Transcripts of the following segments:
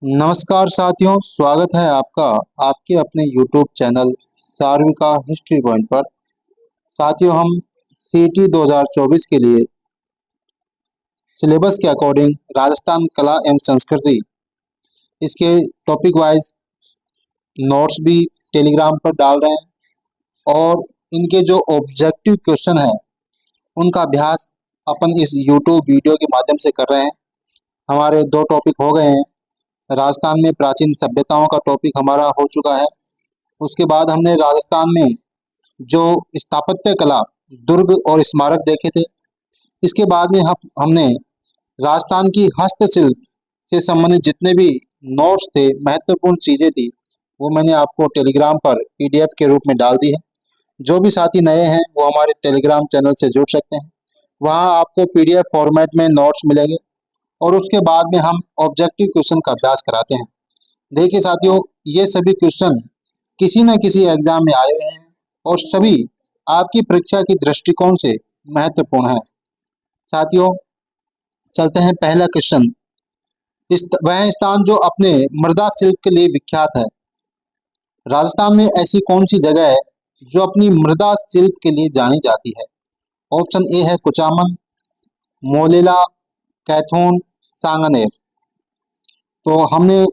नमस्कार साथियों, स्वागत है आपका आपके अपने YouTube चैनल सार्विका हिस्ट्री पॉइंट पर। साथियों, हम सीटी 2024 के लिए सिलेबस के अकॉर्डिंग राजस्थान कला एवं संस्कृति इसके टॉपिक वाइज नोट्स भी टेलीग्राम पर डाल रहे हैं और इनके जो ऑब्जेक्टिव क्वेश्चन है उनका अभ्यास अपन इस YouTube वीडियो के माध्यम से कर रहे हैं। हमारे दो टॉपिक हो गए हैं। राजस्थान में प्राचीन सभ्यताओं का टॉपिक हमारा हो चुका है। उसके बाद हमने राजस्थान में जो स्थापत्य कला, दुर्ग और स्मारक देखे थे। इसके बाद में हमने राजस्थान की हस्तशिल्प से संबंधित जितने भी नोट्स थे, महत्वपूर्ण चीज़ें थी, वो मैंने आपको टेलीग्राम पर पीडीएफ के रूप में डाल दी है। जो भी साथी नए हैं वो हमारे टेलीग्राम चैनल से जुड़ सकते हैं। वहाँ आपको पीडीएफ फॉर्मेट में नोट्स मिलेंगे और उसके बाद में हम ऑब्जेक्टिव क्वेश्चन का अभ्यास कराते हैं। देखिए साथियों, ये सभी क्वेश्चन किसी न किसी एग्जाम में आए हुए हैं और सभी आपकी परीक्षा की दृष्टिकोण से महत्वपूर्ण है। साथियों, चलते हैं पहला क्वेश्चन। वह स्थान जो अपने मृदा शिल्प के लिए विख्यात है। राजस्थान में ऐसी कौन सी जगह है जो अपनी मृदा शिल्प के लिए जानी जाती है? ऑप्शन ए है कुचामन, मोलेला, कैथून, सांगानेर। तो हमने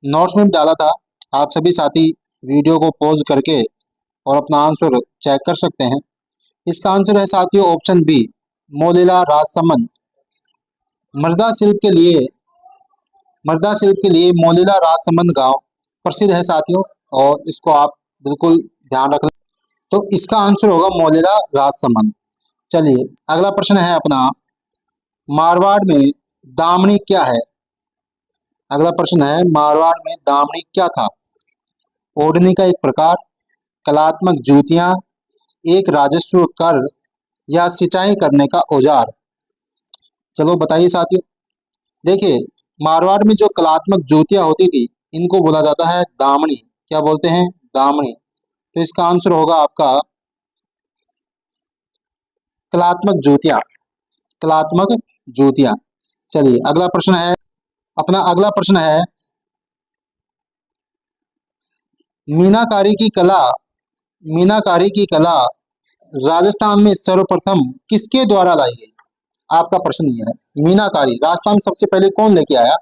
नोट्स में भी डाला था, आप सभी साथी वीडियो को पॉज करके और अपना आंसर चेक कर सकते हैं। इसका आंसर है साथियों ऑप्शन बी, मोलेला राजसमंद। मृदा शिल्प के लिए मोलेला राजसमंद गांव प्रसिद्ध है साथियों, और इसको आप बिल्कुल ध्यान रख लें। तो इसका आंसर होगा मोलेला राजसमंद। चलिए अगला प्रश्न है अपना, मारवाड़ में दामनी क्या है? अगला प्रश्न है, मारवाड़ में दामनी क्या था? ओढ़नी का एक प्रकार, कलात्मक जूतियां, एक राजस्व कर, या सिंचाई करने का औजार? चलो बताइए साथियों। देखिए, मारवाड़ में जो कलात्मक जूतियां होती थी इनको बोला जाता है दामनी। क्या बोलते हैं? दामनी। तो इसका आंसर होगा आपका कलात्मक जूतियां। कलात्मक जूतियां। चलिए अगला प्रश्न है अपना। अगला प्रश्न है, मीनाकारी की कला राजस्थान में सर्वप्रथम किसके द्वारा लाई गई? आपका प्रश्न ये है, मीनाकारी राजस्थान में सबसे पहले कौन लेके आया?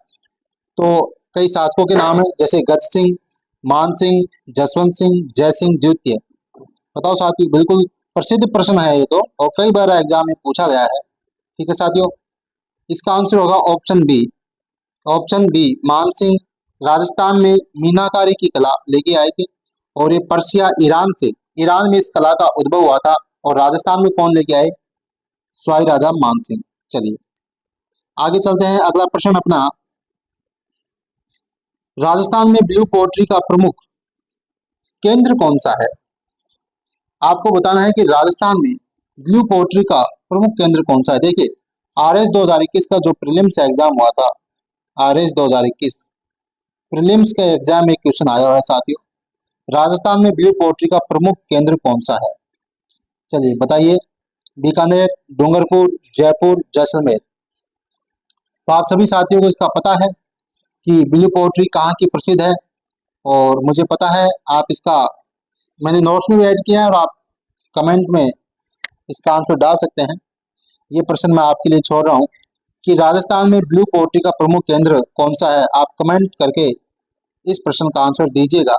तो कई शासकों के नाम है, जैसे गज सिंह, मान सिंह, जसवंत सिंह, जय सिंह द्वितीय। बताओ साथियों, बिल्कुल प्रसिद्ध प्रश्न है ये तो, और कई बार एग्जाम में पूछा गया है। ठीक है साथियों, इसका आंसर होगा ऑप्शन बी। ऑप्शन बी, मान सिंह राजस्थान में मीनाकारी की कला लेके आए थे, और ये पर्शिया ईरान में इस कला का उद्भव हुआ था, और राजस्थान में कौन लेके आए? स्वाई राजा मान सिंह। चलिए आगे चलते हैं। अगला प्रश्न अपना, राजस्थान में ब्लू पोट्री का प्रमुख केंद्र कौन सा है? आपको बताना है कि राजस्थान में ब्लू पोट्री का प्रमुख केंद्र कौन सा है। देखिए, आरएस 2021 का जो प्रीलिम्स एग्जाम हुआ था, आरएस 2021 प्रीलिम्स के एग्जाम में क्वेश्चन आया हुआ है साथियों, राजस्थान में ब्लू पोट्री का प्रमुख केंद्र कौन सा है? चलिए बताइए। बीकानेर, डूंगरपुर, जयपुर, जैसलमेर। तो आप सभी साथियों को इसका पता है कि ब्लू पोट्री कहाँ की प्रसिद्ध है, और मुझे पता है आप इसका, मैंने नोट्स में भी ऐड किया है और आप कमेंट में इसका आंसर डाल सकते हैं। ये प्रश्न मैं आपके लिए छोड़ रहा हूँ कि राजस्थान में ब्लू पोट्री का प्रमुख केंद्र कौन सा है। आप कमेंट करके इस प्रश्न का आंसर दीजिएगा।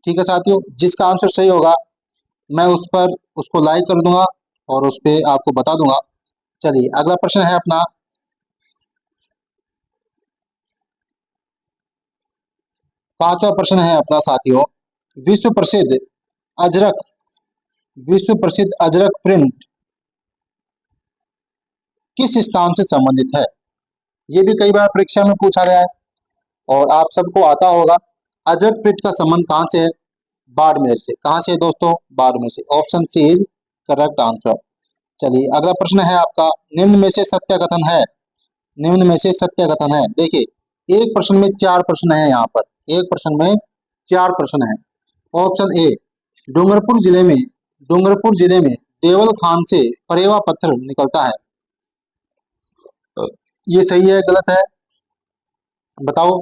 ठीक है साथियों, जिसका आंसर सही होगा मैं उस पर उसको लाइक कर दूंगा और उस पर आपको बता दूंगा। चलिए अगला प्रश्न है अपना, पांचवा प्रश्न है अपना साथियों, विश्व प्रसिद्ध अजरक विश्व प्रसिद्ध अजरक प्रिंट किस स्थान से संबंधित है? ये भी कई बार परीक्षा में पूछा गया है और आप सबको आता होगा। अजरक प्रिंट का संबंध कहां से है? बाड़मेर से। कहां से है दोस्तों? बाड़मेर से। Option C is correct answer. चलिए अगला प्रश्न है आपका, निम्न में से सत्य कथन है। निम्न में से सत्य कथन है। देखिए, एक प्रश्न में चार प्रश्न है। यहाँ पर एक प्रश्न में चार प्रश्न है। ऑप्शन ए, डूंगरपुर जिले में देवल खान से परेवा पत्थर निकलता है। ये सही है गलत है? बताओ।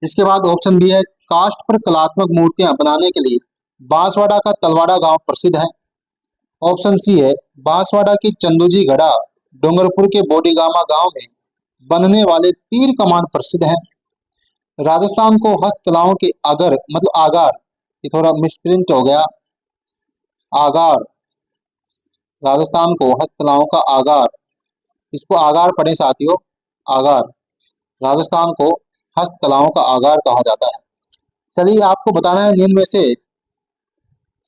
इसके बाद ऑप्शन बी है काष्ठ पर कलात्मक मूर्तियां बनाने के लिए बांसवाड़ा का तलवाड़ा गांव प्रसिद्ध है। ऑप्शन सी है बांसवाड़ा की चंदूजी घड़ा डूंगरपुर के बोडीगामा गांव में बनने वाले तीर कमान प्रसिद्ध है। राजस्थान को हस्तकलाओं के अगर मतलब आगार, ये थोड़ा मिसप्रिंट हो गया, आगार, राजस्थान को हस्तकलाओं का आगार, इसको आगार पढ़े साथियों, आगार, राजस्थान को हस्तकलाओं का आगार कहा जाता है। चलिए आपको बताना है निम्न में से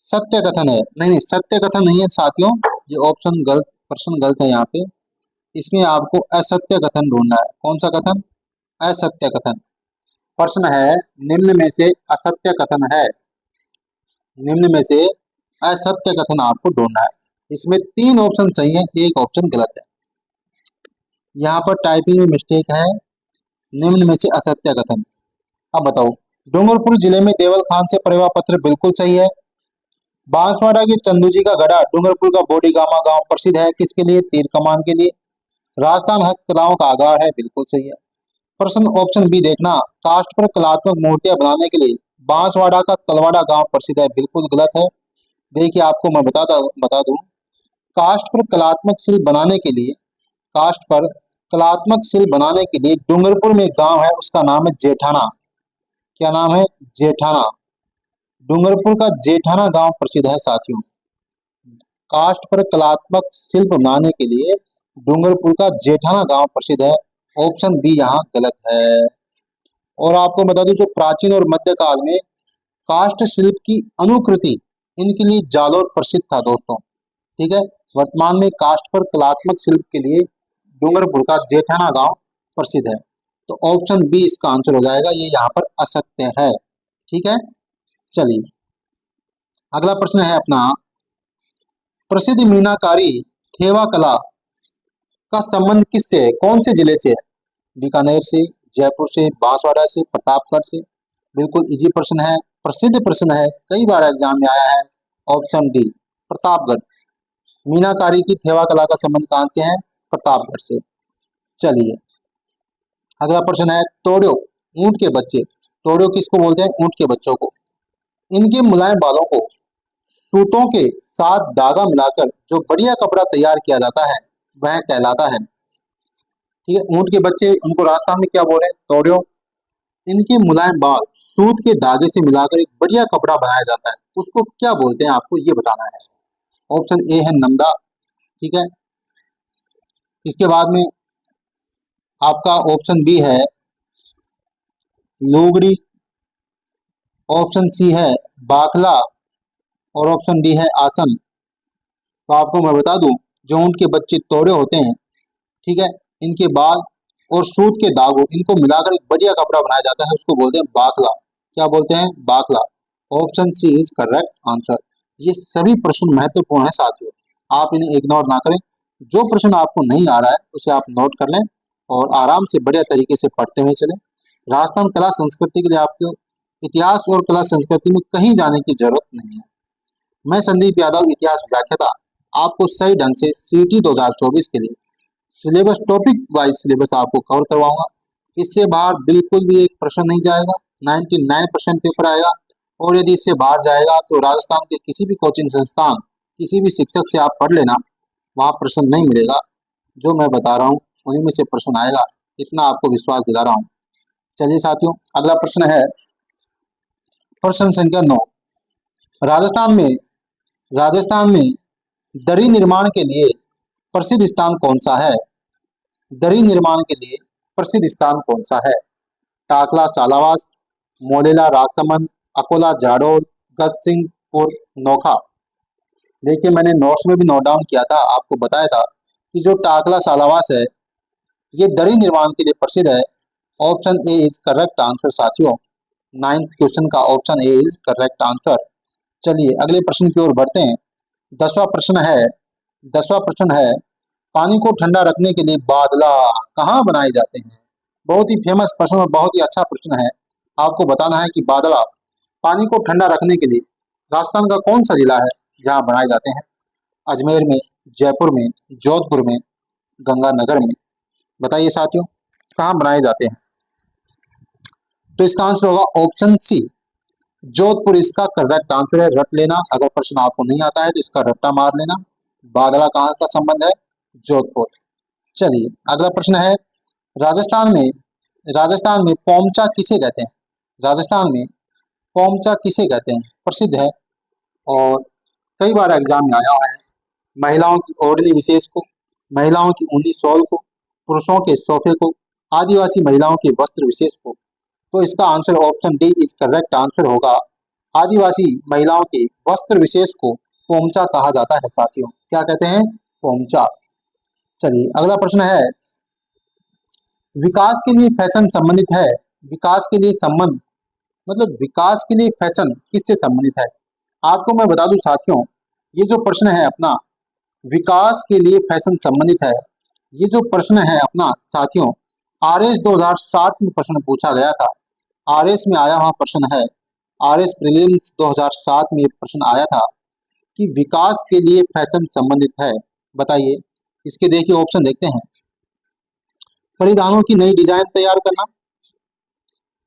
सत्य कथन है, नहीं सत्य कथन नहीं है साथियों, ये ऑप्शन गलत, प्रश्न गलत है यहाँ पे, इसमें आपको असत्य कथन ढूंढना है। कौन सा कथन? असत्य कथन। प्रश्न है निम्न में से असत्य कथन है, निम्न में से असत्य कथन आपको ढूंढना है। इसमें 3 ऑप्शन सही है, 1 ऑप्शन गलत है। यहाँ पर टाइपिंग में मिस्टेक है, निम्न में से असत्य कथन। अब बताओ, डूंगरपुर जिले में देवल खान से परिवार पत्र बिल्कुल सही है। बांसवाड़ा के चंदूजी का गढ़ा डूंगरपुर का बोडीगामा गांव प्रसिद्ध है, किसके लिए? तीर कमान के लिए। राजस्थान हस्तकलाओं का आगार है, बिल्कुल सही है। प्रश्न ऑप्शन बी देखना, काष्ठ पर कलात्मक मूर्तियां बनाने के लिए बांसवाड़ा का तलवाड़ा गांव प्रसिद्ध है, बिल्कुल गलत है। देखिए आपको मैं बता दूं, काष्ठ पर कलात्मक शिल्प बनाने के लिए, काष्ठ पर कलात्मक शिल्प बनाने के लिए डूंगरपुर में एक गांव है, उसका नाम है जेठाना। क्या नाम है? जेठाना। डूंगरपुर का जेठाना गांव प्रसिद्ध है साथियों। काष्ठ पर कलात्मक शिल्प बनाने के लिए डूंगरपुर का जेठाना गांव प्रसिद्ध है। ऑप्शन बी यहाँ गलत है। और आपको बता दूं, जो प्राचीन और मध्यकाल में काष्ठ शिल्प की अनुकृति, इनके लिए जालौर प्रसिद्ध था दोस्तों। ठीक है, वर्तमान में काष्ठ पर कलात्मक शिल्प के लिए डूंगरपुर का जेठाना गांव प्रसिद्ध है। तो ऑप्शन बी इसका आंसर हो जाएगा, ये यहाँ पर असत्य है। ठीक है, चलिए अगला प्रश्न है अपना, प्रसिद्ध मीनाकारी थेवा कला का संबंध किससे है? कौन से जिले से है? बीकानेर से, जयपुर से, बांसवाड़ा से, प्रतापगढ़ से? बिल्कुल इजी प्रश्न है, प्रसिद्ध प्रश्न है, कई बार एग्जाम में आया है। Option D Pratapgarh. मीनाकारी की थेवा कला का संबंध कहां से है? प्रतापगढ़ से। चलिए अगला प्रश्न है, तोड़ो ऊंट के बच्चे, तोड़ो किसको बोलते हैं? ऊंट के बच्चों को। इनके मुलायम बालों को सूतों के साथ धागा मिलाकर जो बढ़िया कपड़ा तैयार किया जाता है वह कहलाता है। ठीक है, ऊंट के बच्चे, उनको राजस्थान में क्या बोल रहे हैं? तोड़ो। इनके मुलायम बाल सूत के धागे से मिलाकर एक बढ़िया कपड़ा बनाया जाता है, उसको क्या बोलते हैं? आपको ये बताना है। ऑप्शन ए है नंदा। ठीक है, इसके बाद में आपका ऑप्शन बी है लोगड़ी, ऑप्शन सी है बाखला और ऑप्शन डी है आसन। तो आपको मैं बता दूं, जो ऊंट के बच्चे तोड़े होते हैं, ठीक है, इनके बाल और सूत के दागों, इनको मिलाकर एक बढ़िया कपड़ा बनाया जाता है, उसको बोलते हैं बाखला। क्या बोलते हैं? Bakhla. Option C is correct answer. ये सभी प्रश्न महत्वपूर्ण है साथियों, आप इन्हें इग्नोर ना करें। जो प्रश्न आपको नहीं आ रहा है उसे आप नोट कर लें और आराम से बढ़िया तरीके से पढ़ते हुए चलें। राजस्थान कला संस्कृति के लिए आपको इतिहास और कला संस्कृति में कहीं जाने की जरूरत नहीं है। मैं संदीप यादव, इतिहास व्याख्याता, आपको सही ढंग से सीटी 2024 के लिए सिलेबस, टॉपिक वाइज सिलेबस आपको कवर करवाऊंगा। इससे बाहर बिल्कुल भी एक प्रश्न नहीं जाएगा, 99% पेपर आएगा। और यदि इससे बाहर जाएगा तो राजस्थान के किसी भी कोचिंग संस्थान, किसी भी शिक्षक से आप पढ़ लेना, वहाँ प्रश्न नहीं मिलेगा। जो मैं बता रहा हूँ उन्हीं में से प्रश्न आएगा, इतना आपको विश्वास दिला रहा हूँ। चलिए साथियों, अगला प्रश्न है प्रश्न संख्या 9। राजस्थान में दरी निर्माण के लिए प्रसिद्ध स्थान कौन सा है? दरी निर्माण के लिए प्रसिद्ध स्थान कौन सा है? टाकला सालावास, मोलेला राजसमंद, अकोला जाडोल, गजसिंहपुर नोखा? देखिए मैंने नोट्स में भी नोट डाउन किया था, आपको बताया था कि जो टाकला सालावास है ये दरी निर्माण के लिए प्रसिद्ध है। Option A is correct answer साथियों। 9th क्वेश्चन का option A is correct answer. चलिए अगले प्रश्न की ओर बढ़ते हैं। 10वां प्रश्न है, पानी को ठंडा रखने के लिए बादला कहाँ बनाए जाते हैं? बहुत ही फेमस प्रश्न और बहुत ही अच्छा प्रश्न है। आपको बताना है कि बादला पानी को ठंडा रखने के लिए राजस्थान का कौन सा जिला है जहाँ बनाए जाते हैं? अजमेर में, जयपुर में, जोधपुर में, गंगानगर में? बताइए साथियों, कहाँ बनाए जाते हैं? तो इसका आंसर होगा ऑप्शन सी, जोधपुर इसका करेक्ट आंसर है। रट लेना, अगर प्रश्न आपको नहीं आता है तो इसका रट्टा मार लेना। बादला कहाँ का संबंध है? जोधपुर। चलिए अगला प्रश्न है, राजस्थान में राजस्थान में पोमचा किसे कहते हैं? राजस्थान में पोमचा किसे कहते हैं? प्रसिद्ध है और कई बार एग्जाम में आया है। महिलाओं की ओढ़नी विशेष को, महिलाओं की ऊनी शॉल को, पुरुषों के सोफे को, आदिवासी महिलाओं के वस्त्र विशेष को। तो इसका answer option D is correct answer होगा। आदिवासी महिलाओं के वस्त्र विशेष को पोमचा कहा जाता है साथियों। क्या कहते हैं? पोमचा। चलिए अगला प्रश्न है, विकास के लिए फैशन संबंधित है। विकास के लिए संबंध मतलब विकास के लिए फैशन किससे संबंधित है? आपको मैं बता दूं साथियों, ये जो प्रश्न है अपना विकास के लिए फैशन संबंधित है, ये जो प्रश्न है अपना साथियों आरएस 2007 में प्रश्न पूछा गया था। आरएस में आया हुआ प्रश्न है, आरएस प्रीलिम्स 2007 में प्रश्न आया था कि विकास के लिए फैशन संबंधित है। बताइए, इसके देखिए ऑप्शन देखते हैं। परिधानों की नई डिजाइन तैयार करना,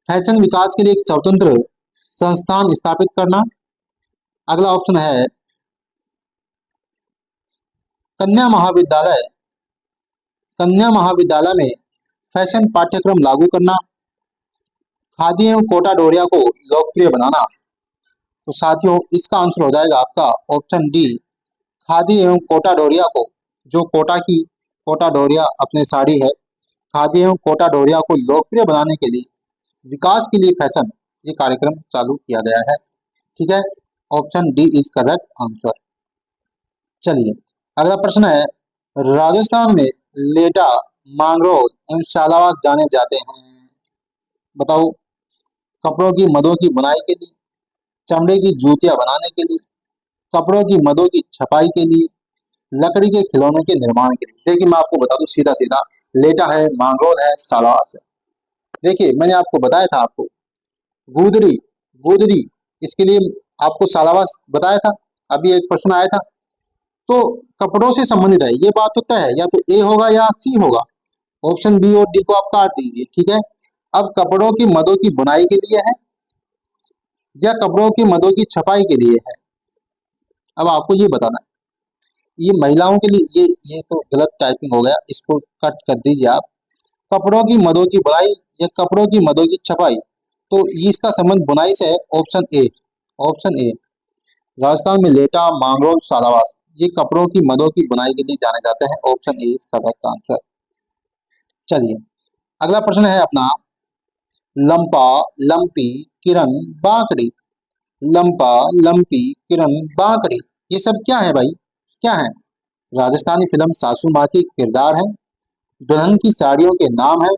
फैशन विकास के लिए एक स्वतंत्र संस्थान स्थापित करना। अगला ऑप्शन है कन्या महाविद्यालय, कन्या महाविद्यालय में फैशन पाठ्यक्रम लागू करना, खादी एवं कोटा डोरिया को लोकप्रिय बनाना। तो साथियों इसका आंसर हो जाएगा आपका ऑप्शन डी, खादी एवं कोटा डोरिया को, जो कोटा डोरिया अपने साड़ी है, खादी एवं कोटा डोरिया को लोकप्रिय बनाने के लिए विकास के लिए फैशन ये कार्यक्रम चालू किया गया है। ठीक है, option D is correct answer. चलिए अगला प्रश्न है, राजस्थान में लेटा, मांगरोल एवं शालावास जाने जाते हैं। बताओ, कपड़ों की मदों की बुनाई के लिए, चमड़े की जूतियां बनाने के लिए, कपड़ों की मदों की छपाई के लिए, लकड़ी के खिलौनों के निर्माण के लिए। देखिए मैं आपको बता दूं सीधा सीधा, लेटा है, मांगरोल है, शालावास है। देखिए मैंने आपको बताया था, आपको गुदरी गुदरी इसके लिए आपको शालावास बताया था। अभी एक प्रश्न आया था, तो कपड़ों से संबंधित है, ये बात तो तय है, या तो ए होगा या सी होगा। ऑप्शन बी और डी को आप काट दीजिए। ठीक है, अब कपड़ों की मदों की बुनाई के लिए है या कपड़ों की मदों की छपाई के लिए है, अब आपको ये बताना है। ये महिलाओं के लिए, ये तो गलत टाइपिंग हो गया, इसको कट कर दीजिए आप। कपड़ों की मदों की बुनाई या कपड़ों की मदों की छपाई, तो ये इसका संबंध बुनाई से है। Option A, option A, Rajasthan में लेटा, मांगरोल, शालावास ये कपड़ों की मदों की बुनाई के लिए जाने जाते हैं। Option A is correct answer. चलिए अगला प्रश्न है अपना, लंपा, लंपी, किरण, बांकड़ी। लंपा, लंपी, किरण, बांकड़ी ये सब क्या है भाई? क्या है? राजस्थानी फिल्म सासू माँ की किरदार है, दुल्हन की साड़ियों के नाम है,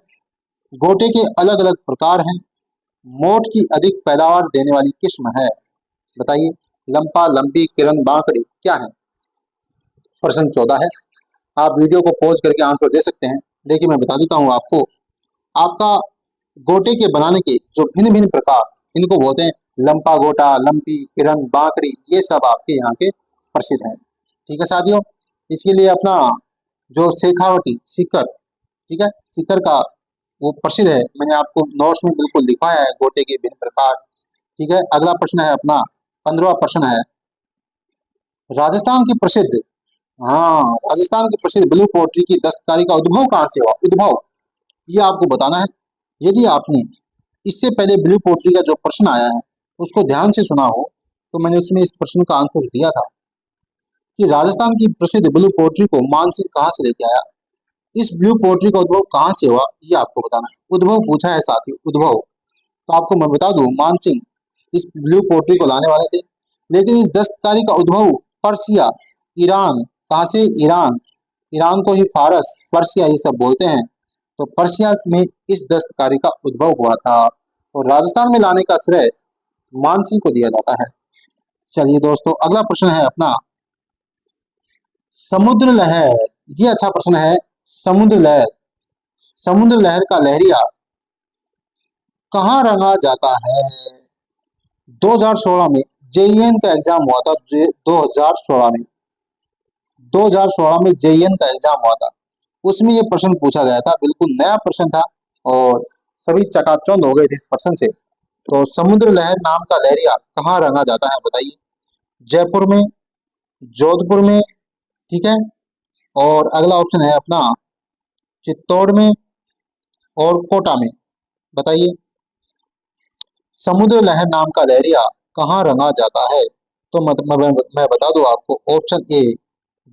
गोटे के अलग अलग प्रकार हैं, मोठ की अधिक पैदावार देने वाली किस्म है। बताइए, लंपा, लंपी, किरण, बांकड़ी क्या है? प्रश्न 14 है। आप वीडियो को पॉज करके आंसर दे सकते हैं। देखिए मैं बता देता हूँ आपको, आपका गोटे के बनाने के जो भिन्न भिन्न प्रकार, इनको बोलते हैं लंपा गोटा, लंपी, किरण, बांकड़ी, ये सब आपके यहाँ के प्रसिद्ध हैं। ठीक है साथियों, इसके लिए अपना जो शेखावटी सीकर, ठीक है, सीकर का वो प्रसिद्ध है, मैंने आपको नोट्स में बिल्कुल लिखवाया है गोटे के भिन्न प्रकार। ठीक है, अगला प्रश्न है अपना 15वां प्रश्न है, राजस्थान की प्रसिद्ध, हाँ राजस्थान की प्रसिद्ध ब्लू पोट्री की दस्तकारी का उद्भव कहाँ से हुआ? उद्भव ये आपको बताना है। यदि आपने इससे पहले ब्लू पोट्री का जो प्रश्न आया है उसको ध्यान से सुना हो तो मैंने उसमें इस प्रश्न का आंसर दिया था कि राजस्थान की प्रसिद्ध ब्लू पोट्री को मानसिंह कहाँ से लेके आया। इस ब्लू पोट्री का उद्भव कहाँ से हुआ ये आपको बताना है। उद्भव पूछा है साथियों, उद्भव। तो आपको मैं बता दूं, मानसिंह इस ब्लू पोट्री को लाने वाले थे, लेकिन इस दस्तकारी का उद्भव पर्सिया, ईरान, कहाँ से? ईरान, ईरान को ही फारस, पर्सिया ये सब बोलते हैं, तो पर्सिया में इस दस्तकारी का उद्भव हुआ था और राजस्थान में लाने का श्रेय मानसिंह को दिया जाता है। चलिए दोस्तों अगला प्रश्न है अपना, समुद्र लहर, ये अच्छा प्रश्न है। समुद्र लहर, समुद्र लहर का लहरिया कहाँ रंगा जाता है? 2016 में जेईएन का एग्जाम हुआ था, 2016 में 2016 में जेईएन का एग्जाम हुआ था, उसमें ये प्रश्न पूछा गया था, बिल्कुल नया प्रश्न था और सभी चकाचौंध हो गए थे इस प्रश्न से। तो समुद्र लहर नाम का लहरिया कहाँ रंगा जाता है बताइए? जयपुर में, जोधपुर में, ठीक है, और अगला ऑप्शन है अपना चित्तौड़ में और कोटा में। बताइए समुद्र लहर नाम का लहरिया कहाँ रंगा जाता है? तो मैं बता दूं आपको, ऑप्शन ए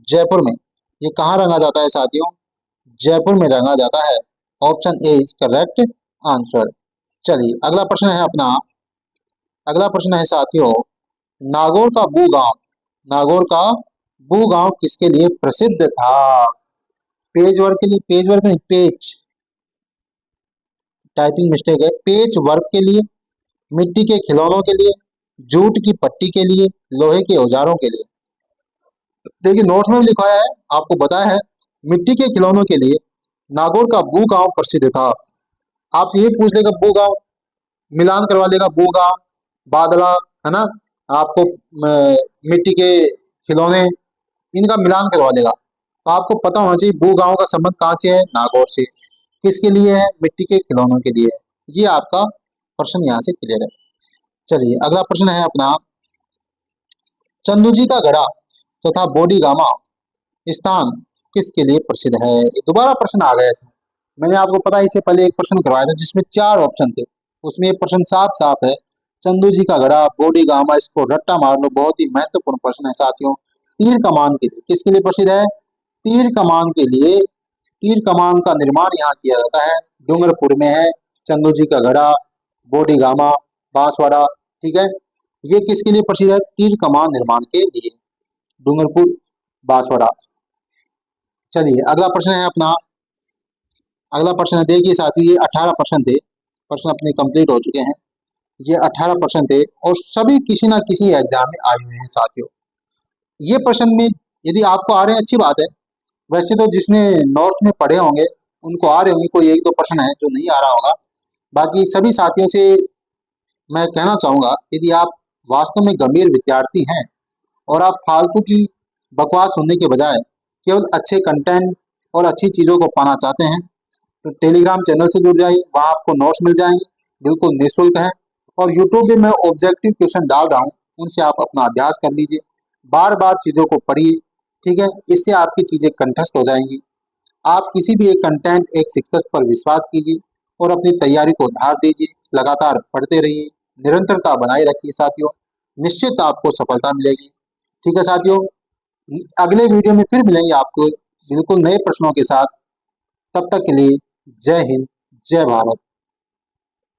जयपुर में। ये कहाँ रंगा जाता है साथियों? जयपुर में रंगा जाता है। Option A is correct answer. चलिए अगला प्रश्न है अपना, अगला प्रश्न है साथियों, नागौर का बू गांव, नागौर का बू गांव किसके लिए प्रसिद्ध था? पेज वर्क के लिए, पेज वर्क नहीं, पेज, टाइपिंग मिस्टेक है, पेज वर्क के लिए, मिट्टी के खिलौनों के लिए, जूट की पट्टी के लिए, लोहे के औजारों के लिए। देखिए नोट्स में भी लिखा है, आपको बताया है, मिट्टी के खिलौनों के लिए नागौर का बू गांव प्रसिद्ध था। आपसे ये पूछ लेगा बू गांव, मिलान करवा लेगा बू गांव, बादला, है ना, आपको मिट्टी के खिलौने, इनका मिलान करवा देगा। तो आपको पता होना चाहिए बू गांव का संबंध कहाँ से है? नागौर से। किसके लिए है? मिट्टी के खिलौनों के लिए। ये आपका प्रश्न यहाँ से क्लियर है। चलिए अगला प्रश्न है अपना, चंदू जी का गढ़ा तथा बोडी गामा स्थान किसके लिए प्रसिद्ध है? दोबारा प्रश्न आ गया इसमें। मैंने आपको पता है इससे पहले एक प्रश्न करवाया था जिसमें 4 ऑप्शन थे, उसमें एक प्रश्न साफ साफ है, चंदू जी का गढ़ा, बोडी गामा, इसको रट्टा मार लो। बहुत ही महत्वपूर्ण प्रश्न है साथियों। तीर कमान के लिए किसके लिए प्रसिद्ध है? तीर कमान के लिए। तीर कमान का निर्माण यहाँ किया जाता है, डूंगरपुर में है चंदू जी का गढ़ा, बोडी गामा, बांसवाड़ा, ठीक है। ये किसके लिए प्रसिद्ध है? तीर कमान निर्माण के लिए, डूंगरपुर, बांसवाड़ा। चलिए अगला प्रश्न है अपना, अगला प्रश्न है, देखिए साथियों ये 18 प्रश्न थे, प्रश्न अपने कंप्लीट हो चुके हैं। ये 18 प्रश्न थे और सभी किसी ना किसी एग्जाम में आए हुए हैं साथियों। ये प्रश्न में यदि आपको आ रहे हैं अच्छी बात है, वैसे तो जिसने नोट्स में पढ़े होंगे उनको आ रहे होंगे, कोई एक दो प्रश्न है जो नहीं आ रहा होगा। बाकी सभी साथियों से मैं कहना चाहूंगा, यदि आप वास्तव में गंभीर विद्यार्थी हैं और आप फालतू की बकवास सुनने के बजाय केवल अच्छे कंटेंट और अच्छी चीज़ों को पाना चाहते हैं, तो टेलीग्राम चैनल से जुड़ जाइए, वहाँ आपको नोट्स मिल जाएंगे, बिल्कुल निःशुल्क है। और यूट्यूब पे मैं ऑब्जेक्टिव क्वेश्चन डाल रहा हूँ, उनसे आप अपना अभ्यास कर लीजिए, बार बार चीज़ों को पढ़िए, ठीक है, इससे आपकी चीज़ें कंठस्थ हो जाएंगी। आप किसी भी एक कंटेंट, एक शिक्षक पर विश्वास कीजिए और अपनी तैयारी को धार दीजिए, लगातार पढ़ते रहिए, निरंतरता बनाए रखिए साथियों, निश्चित आपको सफलता मिलेगी। ठीक है साथियों, अगले वीडियो में फिर मिलेंगे आपको बिल्कुल नए प्रश्नों के साथ। तब तक के लिए जय हिंद, जय भारत।